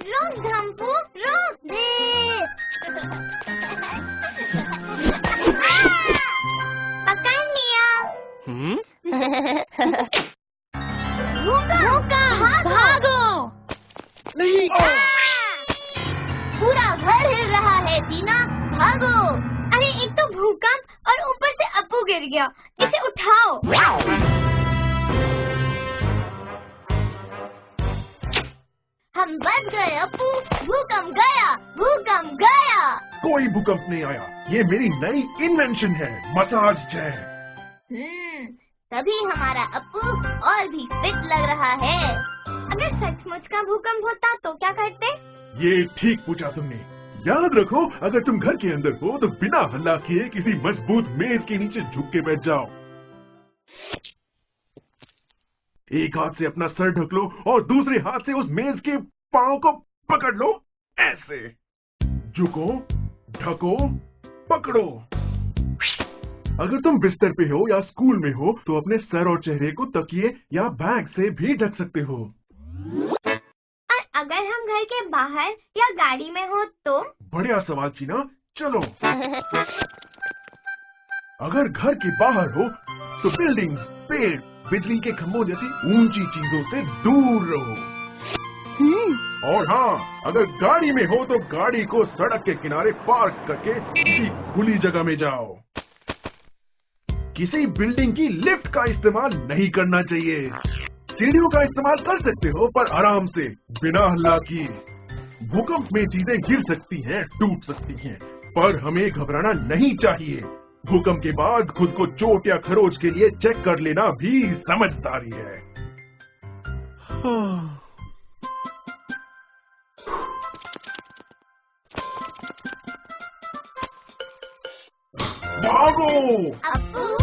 रुक धम्पू, रुक दे। पकड़ लिया। भागो। नहीं। पूरा घर हिल रहा है टीना, भागो। अरे एक तो भूकंप और ऊपर से अप्पू गिर गया, इसे उठाओ। हम बच गए अप्पू, भूकंप गया, भूकंप गया। कोई भूकंप नहीं आया, ये मेरी नई इन्वेंशन है, मसाज चेयर। तभी हमारा अप्पू और भी फिट लग रहा है। अगर सचमुच का भूकंप होता तो क्या करते? ये ठीक पूछा तुमने। याद रखो, अगर तुम घर के अंदर हो तो बिना हल्ला किए किसी मजबूत मेज के नीचे झुक के बैठ जाओ। एक हाथ से अपना सर ढक लो और दूसरे हाथ से उस मेज के पांव को पकड़ लो, ऐसे। झुको, ढको, पकड़ो। अगर तुम बिस्तर पे हो या स्कूल में हो तो अपने सर और चेहरे को तकिए या बैग से भी ढक सकते हो। और अगर हम घर के बाहर या गाड़ी में हो तो? बढ़िया सवाल चीना, चलो। अगर घर के बाहर हो तो बिल्डिंग्स, पेड़, बिजली के खंभों जैसी ऊंची चीजों से दूर रहो। और हाँ, अगर गाड़ी में हो तो गाड़ी को सड़क के किनारे पार्क करके किसी खुली जगह में जाओ। किसी बिल्डिंग की लिफ्ट का इस्तेमाल नहीं करना चाहिए। सीढ़ियों का इस्तेमाल कर सकते हो पर आराम से, बिना हल्ला किए। भूकंप में चीजें गिर सकती हैं, टूट सकती हैं, पर हमें घबराना नहीं चाहिए। भूकंप के बाद खुद को चोट या खरोच के लिए चेक कर लेना भी समझदारी है। भागो। अप्पू